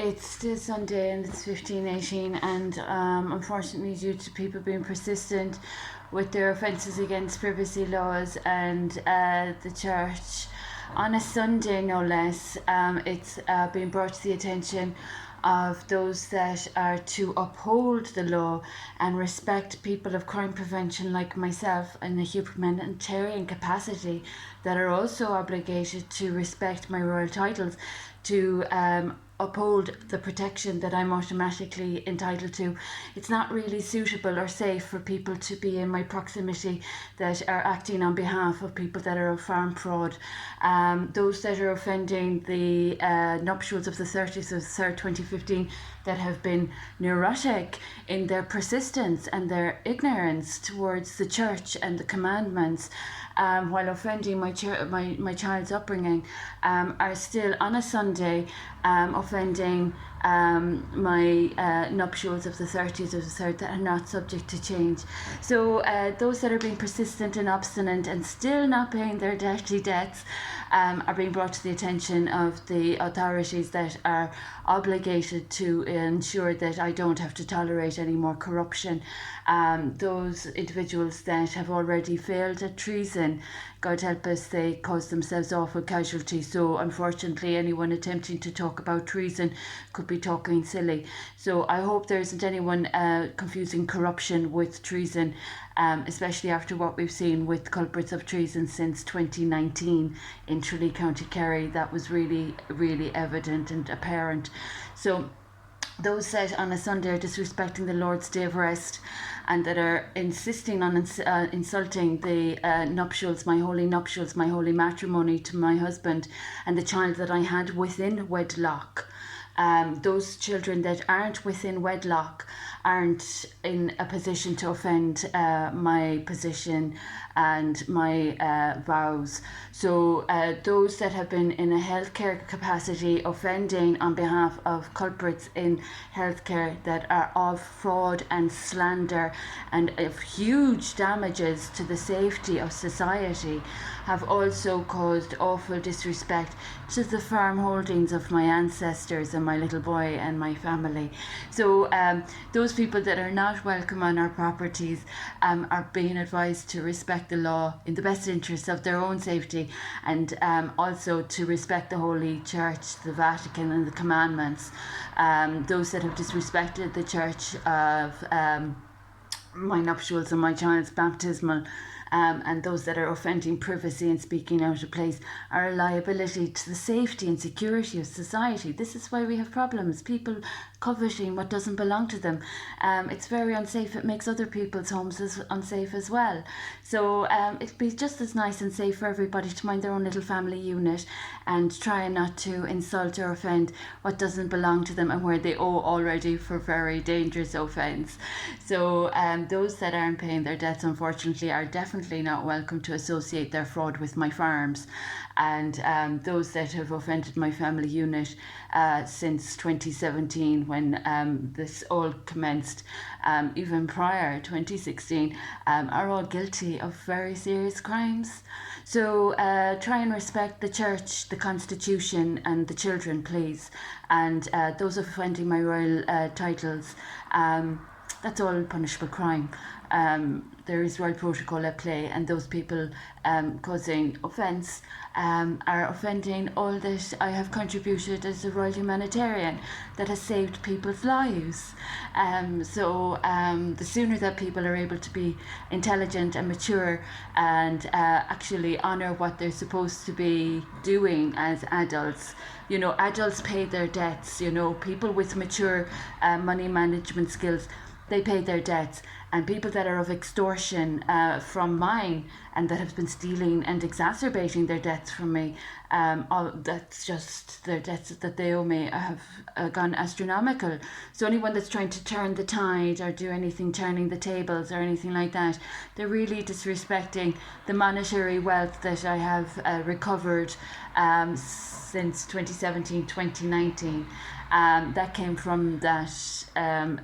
It's still Sunday and it's 15:18, and unfortunately, due to people being persistent with their offences against privacy laws and the church on a Sunday, no less, it's been brought to the attention of those that are to uphold the law and respect people of crime prevention like myself in a humanitarian capacity, that are also obligated to respect my royal titles, to uphold the protection that I'm automatically entitled to. It's not really suitable or safe for people to be in my proximity that are acting on behalf of people that are of farm fraud. Those that are offending the nuptials of the 30th of the 3rd, 2015, that have been neurotic in their persistence and their ignorance towards the church and the commandments, while offending my child's upbringing, are still on a Sunday offending my nuptials of the 30th of the 3rd that are not subject to change. So those that are being persistent and obstinate and still not paying their dirty debts are being brought to the attention of the authorities that are obligated to ensure that I don't have to tolerate any more corruption. Those individuals that have already failed at treason, God help us, they cause themselves awful casualties. So unfortunately, anyone attempting to talk about treason could be talking silly. So I hope there isn't anyone confusing corruption with treason, especially after what we've seen with culprits of treason since 2019 in Tralee, County Kerry. That was really, really evident and apparent. So those that on a Sunday are disrespecting the Lord's Day of Rest and that are insisting on insulting the nuptials, my holy matrimony to my husband and the child that I had within wedlock. Those children that aren't within wedlock aren't in a position to offend my position and my vows. So those that have been in a healthcare capacity offending on behalf of culprits in healthcare that are of fraud and slander and of huge damages to the safety of society have also caused awful disrespect to the farm holdings of my ancestors and my little boy and my family. So those people that are not welcome on our properties are being advised to respect the law in the best interests of their own safety, and also to respect the Holy Church, the Vatican and the commandments. Those that have disrespected the church of my nuptials and my child's baptismal, and those that are offending privacy and speaking out of place are a liability to the safety and security of society. This is why we have problems. People coveting what doesn't belong to them. It's very unsafe. It makes other people's homes unsafe as well. So it'd be just as nice and safe for everybody to mind their own little family unit and try not to insult or offend what doesn't belong to them and where they owe already for very dangerous offence. So those that aren't paying their debts, unfortunately, are definitely not welcome to associate their fraud with my farms. And those that have offended my family unit since 2017, when this all commenced, even prior 2016, are all guilty of very serious crimes. So try and respect the church, the constitution and the children, please. And those offending my royal titles, that's all punishable crime. There is royal protocol at play, and those people causing offence are offending all that I have contributed as a royal humanitarian that has saved people's lives. So the sooner that people are able to be intelligent and mature and actually honour what they're supposed to be doing as adults. You know, adults pay their debts. You know, people with mature money management skills, they pay their debts. And people that are of extortion from mine and that have been stealing and exacerbating their debts from me, that's just their debts that they owe me have gone astronomical. So anyone that's trying to turn the tide or do anything turning the tables or anything like that, they're really disrespecting the monetary wealth that I have recovered since 2017, 2019. That came from that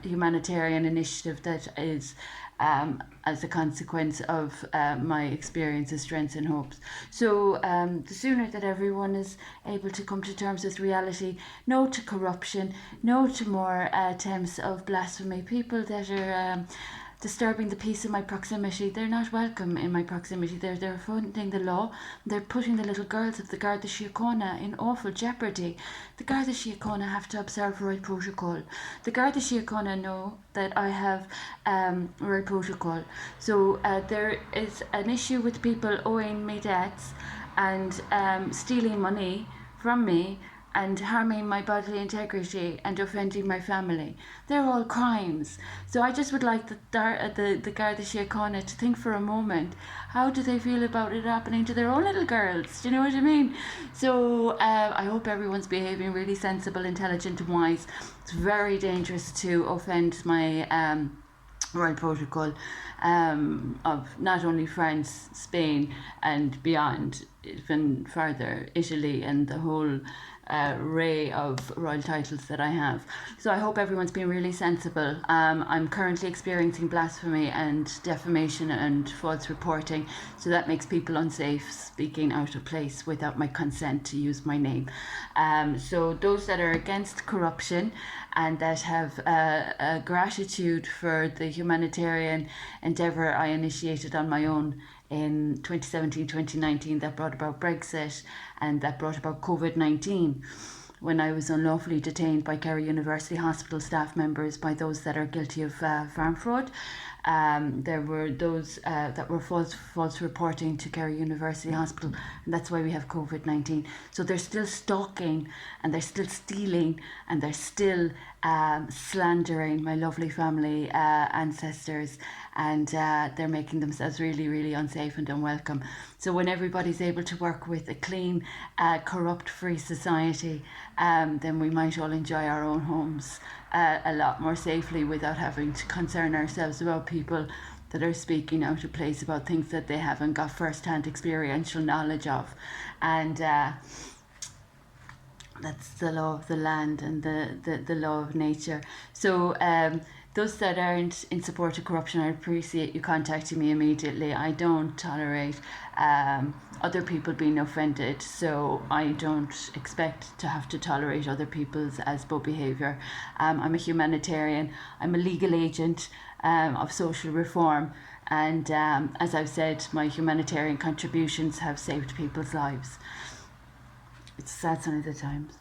humanitarian initiative that is as a consequence of my experiences, strengths, and hopes. So the sooner that everyone is able to come to terms with reality, no to corruption, no to more attempts of blasphemy, people that are disturbing the peace in my proximity, they're not welcome in my proximity. They're affronting the law. They're putting the little girls of the Garda Síochána in awful jeopardy. The Garda Síochána have to observe right protocol. The Garda Síochána know that I have right protocol. So there is an issue with people owing me debts and stealing money from me and harming my bodily integrity and offending my family. They're all crimes. So I just would like the Garda Síochána to think for a moment, how do they feel about it happening to their own little girls? Do you know what I mean? So I hope everyone's behaving really sensible, intelligent and wise. It's very dangerous to offend my royal protocol of not only France, Spain and beyond, even further, Italy and the whole array of royal titles that I have. So I hope everyone's been really sensible. I'm currently experiencing blasphemy and defamation and false reporting, so that makes people unsafe, speaking out of place without my consent to use my name. So those that are against corruption and that have a gratitude for the humanitarian endeavour I initiated on my own in 2017-2019 that brought about Brexit and that brought about COVID-19, when I was unlawfully detained by Kerry University Hospital staff members by those that are guilty of farm fraud. There were those that were false reporting to Kerry University Hospital, and that's why we have COVID-19. So they're still stalking and they're still stealing and they're still slandering my lovely family ancestors, and they're making themselves really, really unsafe and unwelcome. So when everybody's able to work with a clean, corrupt-free society, then we might all enjoy our own homes a lot more safely without having to concern ourselves about people that are speaking out of place about things that they haven't got first-hand experiential knowledge of. And that's the law of the land and the law of nature. So those that aren't in support of corruption, I appreciate you contacting me immediately. I don't tolerate other people being offended, so I don't expect to have to tolerate other people's ASBO behaviour. I'm a humanitarian, I'm a legal agent of social reform, and as I've said, my humanitarian contributions have saved people's lives. It's a sad sign of the times.